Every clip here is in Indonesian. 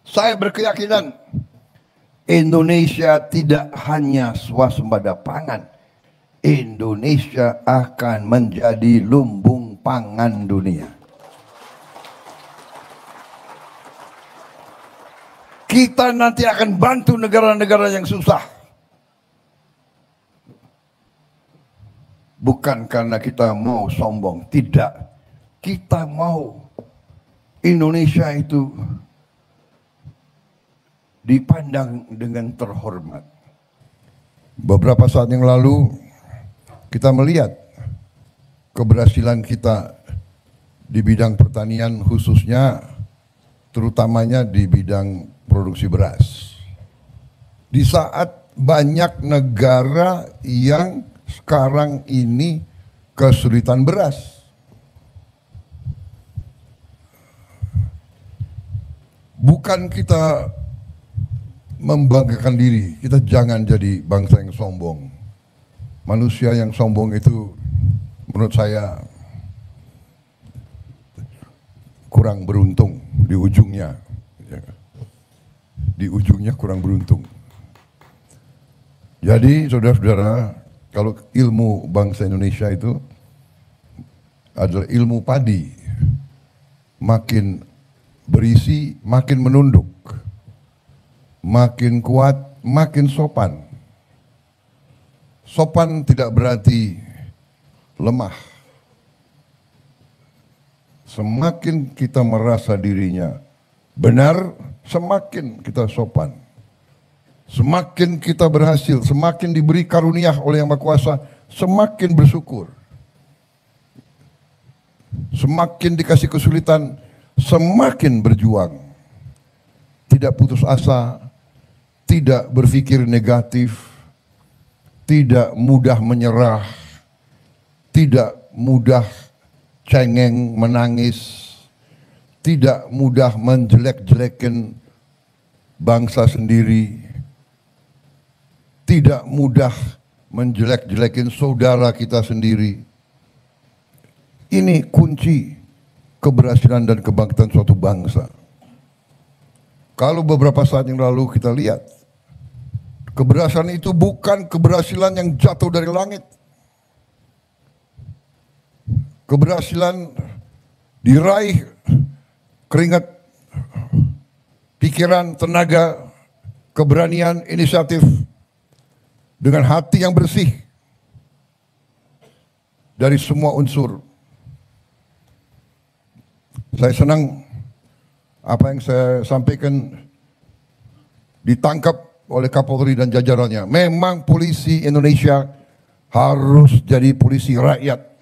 Saya berkeyakinan Indonesia tidak hanya swasembada pangan, Indonesia akan menjadi lumbung pangan dunia. Kita nanti akan bantu negara-negara yang susah. Bukan karena kita mau sombong, tidak. Kita mau Indonesia itu dipandang dengan terhormat. Beberapa saat yang lalu kita melihat keberhasilan kita di bidang pertanian, khususnya terutamanya di bidang produksi beras. Di saat banyak negara yang sekarang ini kesulitan beras. Bukan kita membanggakan diri, kita jangan jadi bangsa yang sombong. Manusia yang sombong itu menurut saya kurang beruntung di ujungnya. Di ujungnya kurang beruntung. Jadi saudara-saudara, kalau ilmu bangsa Indonesia itu adalah ilmu padi, makin berisi makin menunduk, makin kuat makin sopan. Sopan tidak berarti lemah. Semakin kita merasa dirinya benar, semakin kita sopan. Semakin kita berhasil, semakin diberi karunia oleh Yang Maha Kuasa, semakin bersyukur. Semakin dikasih kesulitan, semakin berjuang. Tidak putus asa, tidak berpikir negatif, tidak mudah menyerah, tidak mudah cengeng menangis, tidak mudah menjelek-jelekin bangsa sendiri, tidak mudah menjelek-jelekin saudara kita sendiri. Ini kunci keberhasilan dan kebangkitan suatu bangsa. Kalau beberapa saat yang lalu kita lihat, keberhasilan itu bukan keberhasilan yang jatuh dari langit. Keberhasilan diraih keringat, pikiran, tenaga, keberanian, inisiatif, dengan hati yang bersih dari semua unsur. Saya senang apa yang saya sampaikan ditangkap oleh Kapolri dan jajarannya. Memang polisi Indonesia harus jadi polisi rakyat.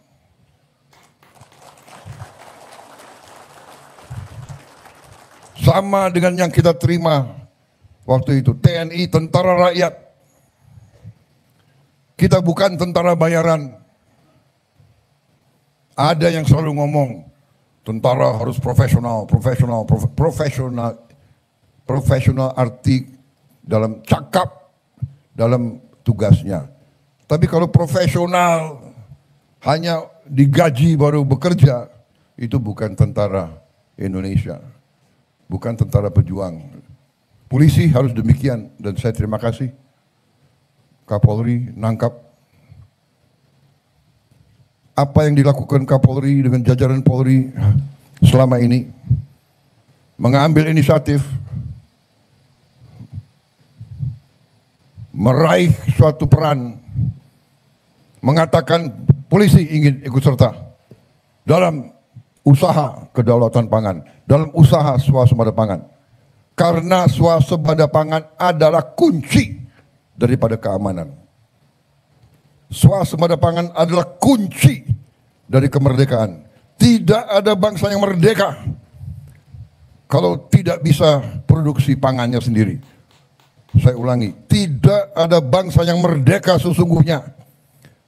Sama dengan yang kita terima waktu itu, TNI, tentara rakyat. Kita bukan tentara bayaran. Ada yang selalu ngomong, tentara harus profesional, profesional arti dalam cakap, dalam tugasnya. Tapi kalau profesional hanya digaji baru bekerja, itu bukan tentara Indonesia, bukan tentara pejuang. Polisi harus demikian, dan saya terima kasih Kapolri nangkap apa yang dilakukan Kapolri dengan jajaran Polri selama ini, mengambil inisiatif, meraih suatu peran, mengatakan polisi ingin ikut serta dalam usaha kedaulatan pangan, dalam usaha swasembada pangan. Karena swasembada pangan adalah kunci daripada keamanan. Swasembada pangan adalah kunci dari kemerdekaan. Tidak ada bangsa yang merdeka kalau tidak bisa produksi pangannya sendiri. Saya ulangi, tidak ada bangsa yang merdeka sesungguhnya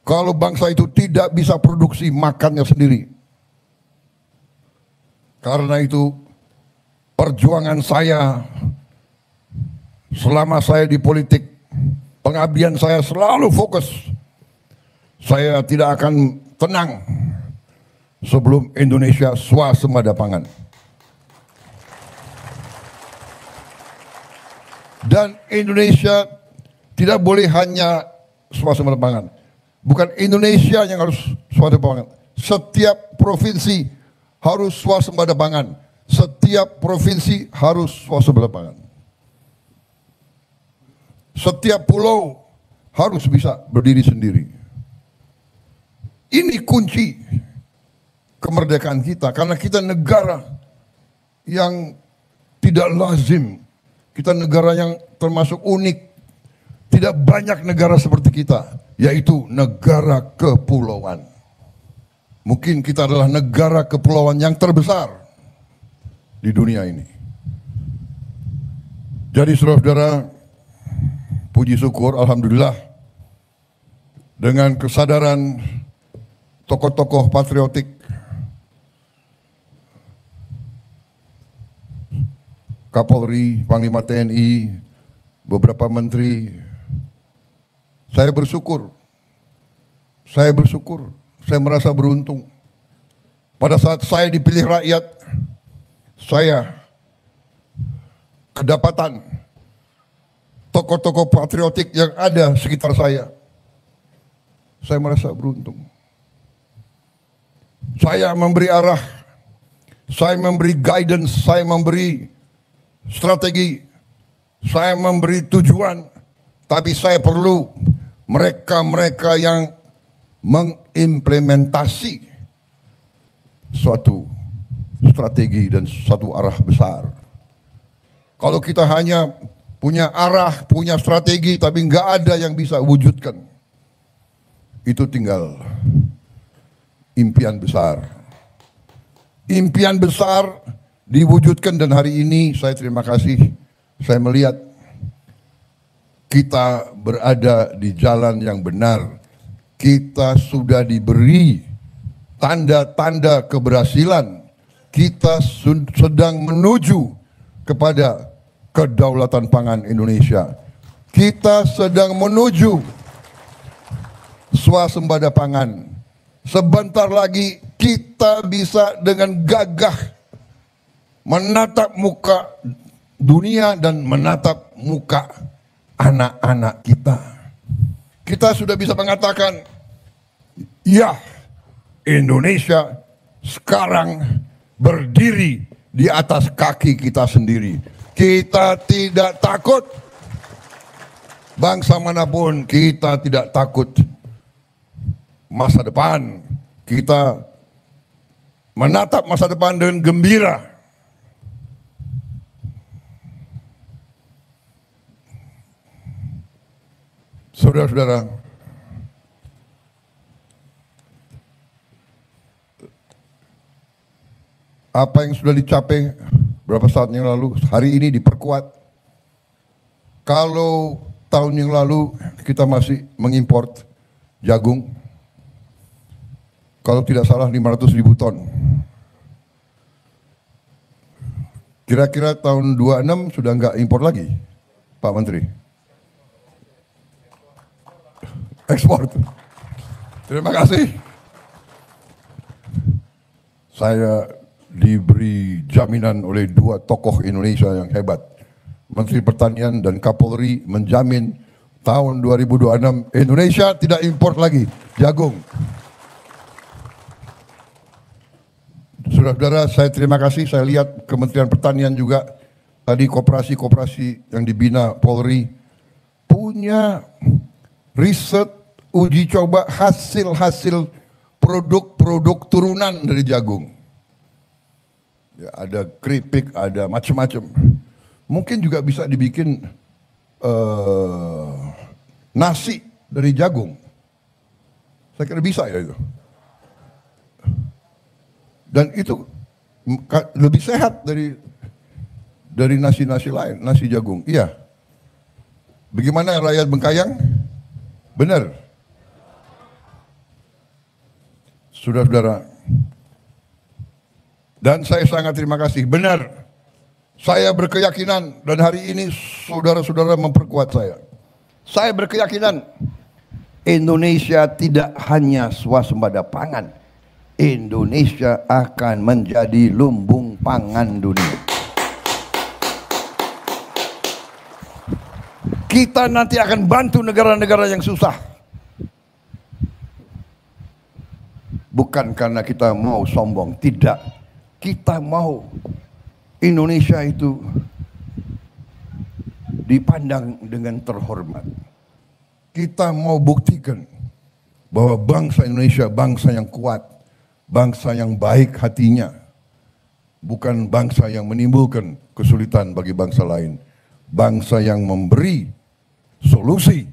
kalau bangsa itu tidak bisa produksi makannya sendiri. Karena itu perjuangan saya selama saya di politik, pengabdian saya selalu fokus. Saya tidak akan tenang sebelum Indonesia swasembada pangan. Dan Indonesia tidak boleh hanya swasembada pangan. Bukan Indonesia yang harus swasembada pangan. Setiap provinsi harus swasembada pangan. Setiap provinsi harus swasembada pangan. Setiap pulau harus bisa berdiri sendiri. Ini kunci kemerdekaan kita, karena kita negara yang tidak lazim, kita negara yang termasuk unik, tidak banyak negara seperti kita, yaitu negara kepulauan. Mungkin kita adalah negara kepulauan yang terbesar di dunia ini. Jadi saudara-saudara, puji syukur, alhamdulillah, dengan kesadaran tokoh-tokoh patriotik, Kapolri, Panglima TNI, beberapa menteri, saya bersyukur, saya merasa beruntung. Pada saat saya dipilih rakyat, saya kedapatan tokoh-tokoh patriotik yang ada sekitar saya. Saya merasa beruntung. Saya memberi arah, saya memberi guidance, saya memberi strategi, saya memberi tujuan, tapi saya perlu mereka-mereka yang mengimplementasi suatu strategi dan suatu arah besar. Kalau kita hanya punya arah, punya strategi, tapi nggak ada yang bisa wujudkan, itu tinggal impian besar. Impian besar diwujudkan, dan hari ini saya terima kasih, saya melihat kita berada di jalan yang benar. Kita sudah diberi tanda-tanda keberhasilan. Kita sedang menuju kepada kedaulatan pangan Indonesia. Kita sedang menuju swasembada pangan. Sebentar lagi kita bisa dengan gagah menatap muka dunia dan menatap muka anak-anak kita. Kita sudah bisa mengatakan, ya, Indonesia sekarang berdiri di atas kaki kita sendiri. Kita tidak takut. Bangsa manapun, kita tidak takut. Masa depan, kita menatap masa depan dengan gembira. Saudara-saudara, apa yang sudah dicapai berapa saat yang lalu, hari ini diperkuat. Kalau tahun yang lalu kita masih mengimpor jagung, kalau tidak salah 500.000 ton. Kira-kira tahun 26 sudah nggak impor lagi, Pak Menteri? Ekspor. Terima kasih. Saya diberi jaminan oleh dua tokoh Indonesia yang hebat. Menteri Pertanian dan Kapolri menjamin tahun 2026 Indonesia tidak impor lagi jagung. Saudara-saudara, saya terima kasih. Saya lihat Kementerian Pertanian juga tadi, koperasi-koperasi yang dibina Polri punya riset, uji coba hasil-hasil produk-produk turunan dari jagung. Ya, ada keripik, ada macam-macam. Mungkin juga bisa dibikin nasi dari jagung. Saya kira bisa ya itu. Dan itu lebih sehat dari nasi-nasi lain, nasi jagung. Iya. Bagaimana rakyat Bengkayang? Benar. Saudara-saudara, dan saya sangat terima kasih. Benar, saya berkeyakinan, dan hari ini saudara-saudara memperkuat saya. Saya berkeyakinan Indonesia tidak hanya swasembada pangan, Indonesia akan menjadi lumbung pangan dunia. Kita nanti akan bantu negara-negara yang susah. Bukan karena kita mau sombong, tidak. Kita mau Indonesia itu dipandang dengan terhormat. Kita mau buktikan bahwa bangsa Indonesia bangsa yang kuat, bangsa yang baik hatinya, bukan bangsa yang menimbulkan kesulitan bagi bangsa lain, bangsa yang memberi solusi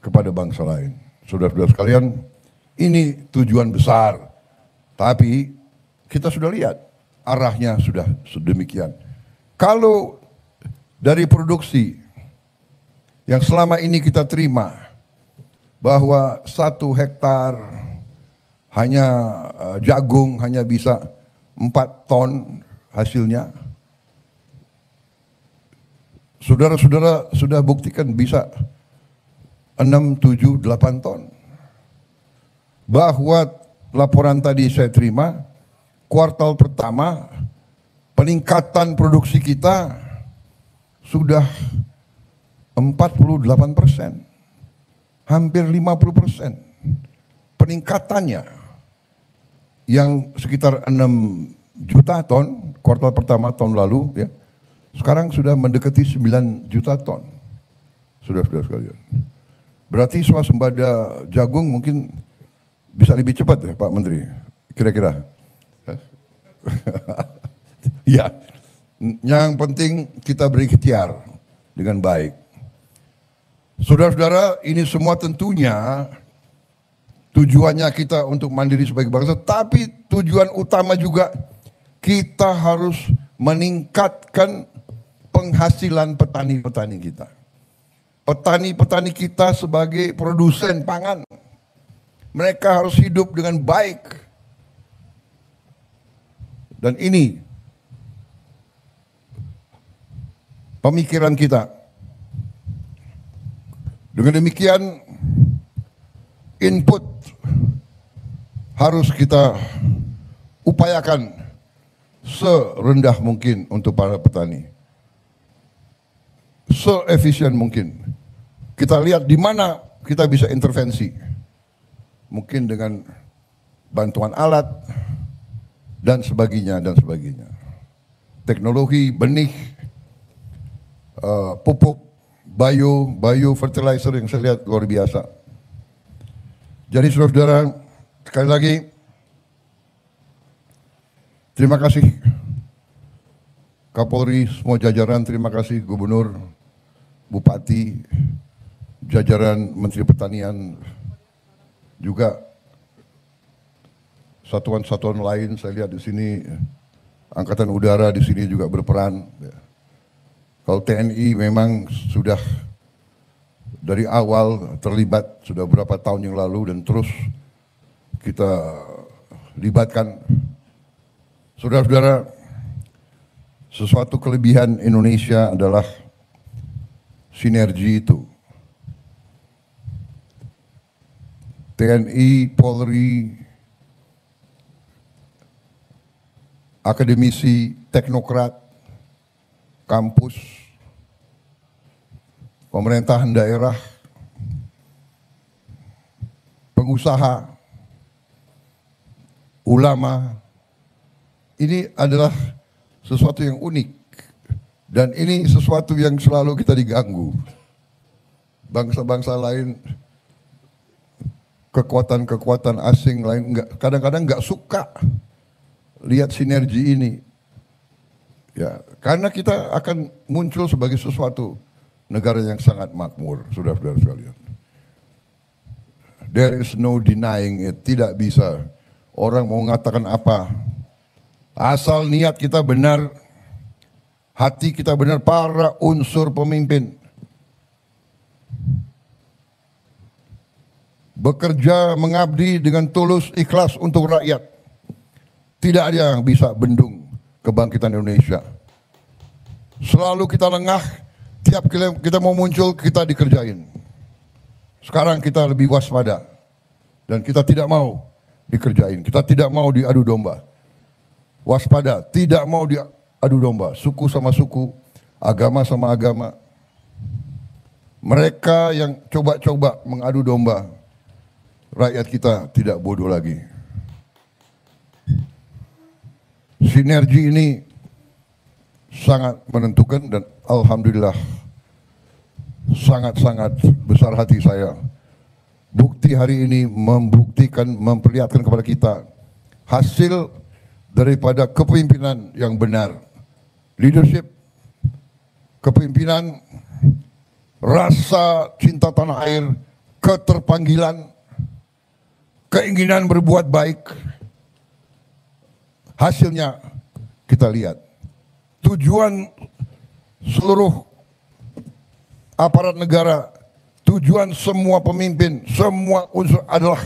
kepada bangsa lain. Saudara-saudara sekalian, ini tujuan besar, tapi kita sudah lihat arahnya sudah sedemikian. Kalau dari produksi yang selama ini kita terima bahwa 1 hektar hanya jagung hanya bisa 4 ton hasilnya, saudara-saudara sudah buktikan bisa 6, 7, 8 ton. Bahwa laporan tadi saya terima, kuartal pertama peningkatan produksi kita sudah 48%, hampir 50% peningkatannya. Yang sekitar 6 juta ton kuartal pertama tahun lalu, ya, sekarang sudah mendekati 9 juta ton. Saudara-saudara sekalian, berarti swasembada jagung mungkin bisa lebih cepat ya Pak Menteri, kira-kira. Ya, yang penting kita berikhtiar dengan baik. Saudara-saudara, ini semua tentunya tujuannya kita untuk mandiri sebagai bangsa, tapi tujuan utama juga kita harus meningkatkan penghasilan petani-petani kita. Petani-petani kita sebagai produsen pangan, mereka harus hidup dengan baik. Dan ini pemikiran kita. Dengan demikian, input harus kita upayakan serendah mungkin untuk para petani, seefisien mungkin. Kita lihat di mana kita bisa intervensi, mungkin dengan bantuan alat dan sebagainya dan sebagainya. Teknologi, benih, pupuk, bio fertilizer yang saya lihat luar biasa. Jadi saudara-saudara, sekali lagi terima kasih Kapolri, semua jajaran, terima kasih Gubernur, Bupati, jajaran Menteri Pertanian, juga satuan-satuan lain. Saya lihat di sini Angkatan Udara di sini juga berperan. Kalau TNI memang sudah dari awal terlibat sudah berapa tahun yang lalu dan terus kita libatkan. Saudara-saudara, sesuatu kelebihan Indonesia adalah sinergi itu. TNI, Polri, akademisi, teknokrat, kampus, pemerintahan daerah, pengusaha, ulama, ini adalah sesuatu yang unik dan ini sesuatu yang selalu kita diganggu. Bangsa-bangsa lain, kekuatan-kekuatan asing lain kadang-kadang nggak suka lihat sinergi ini. Ya, karena kita akan muncul sebagai sesuatu negara yang sangat makmur, saudara-saudara sekalian. There is no denying it, tidak bisa. Orang mau mengatakan apa, asal niat kita benar, hati kita benar, para unsur pemimpin bekerja mengabdi dengan tulus ikhlas untuk rakyat. Tidak ada yang bisa bendung kebangkitan Indonesia. Selalu kita lengah, tiap kita mau muncul kita dikerjain. Sekarang kita lebih waspada dan kita tidak mau dikerjain. Kita tidak mau diadu domba. Waspada, tidak mau diadu domba. Suku sama suku, agama sama agama. Mereka yang coba-coba mengadu domba, rakyat kita tidak bodoh lagi. Sinergi ini sangat menentukan dan alhamdulillah sangat-sangat besar hati saya. Bukti hari ini membuktikan, memperlihatkan kepada kita hasil daripada kepemimpinan yang benar. Leadership, kepemimpinan, rasa cinta tanah air, keterpanggilan, keinginan berbuat baik. Hasilnya kita lihat. Tujuan seluruh aparat negara, tujuan semua pemimpin, semua unsur adalah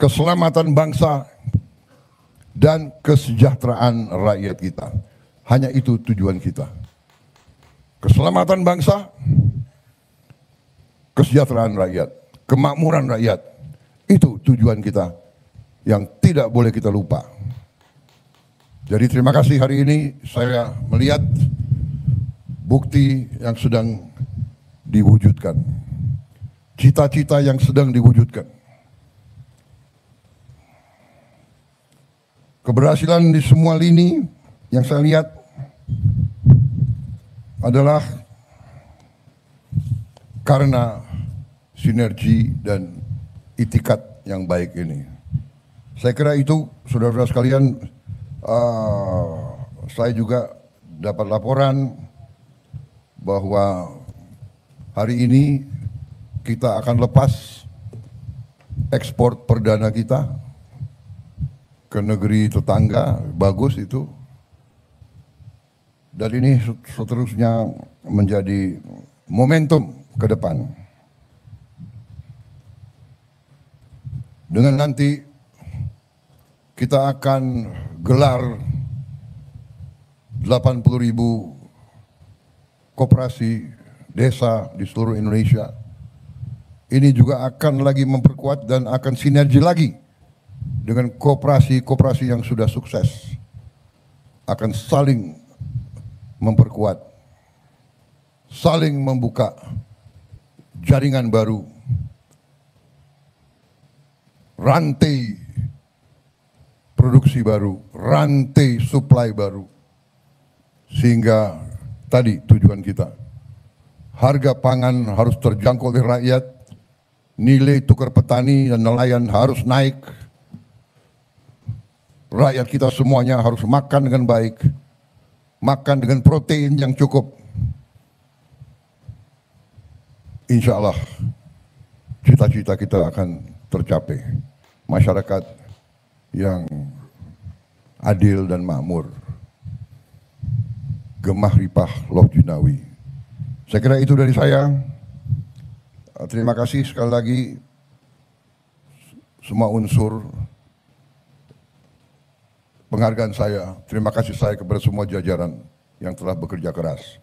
keselamatan bangsa dan kesejahteraan rakyat kita. Hanya itu tujuan kita. Keselamatan bangsa, kesejahteraan rakyat, kemakmuran rakyat. Itu tujuan kita yang tidak boleh kita lupa. Jadi terima kasih hari ini saya melihat bukti yang sedang diwujudkan. Cita-cita yang sedang diwujudkan. Keberhasilan di semua lini yang saya lihat adalah karena sinergi dan itikat yang baik ini. Saya kira itu, saudara-saudara sekalian, saya juga dapat laporan bahwa hari ini kita akan lepas ekspor perdana kita ke negeri tetangga. Bagus itu. Dan ini seterusnya menjadi momentum ke depan. Dengan nanti kita akan gelar 80.000 koperasi desa di seluruh Indonesia. Ini juga akan lagi memperkuat dan akan sinergi lagi dengan koperasi-koperasi yang sudah sukses. Akan saling memperkuat, saling membuka jaringan baru, rantai produksi baru, rantai supply baru. Sehingga tadi tujuan kita, harga pangan harus terjangkau oleh rakyat, nilai tukar petani dan nelayan harus naik, rakyat kita semuanya harus makan dengan baik, makan dengan protein yang cukup. Insya Allah cita-cita kita akan tercapai. Masyarakat yang adil dan makmur, gemah ripah loh jinawi. Saya kira itu dari saya. Terima kasih sekali lagi semua unsur penghargaan saya. Terima kasih saya kepada semua jajaran yang telah bekerja keras.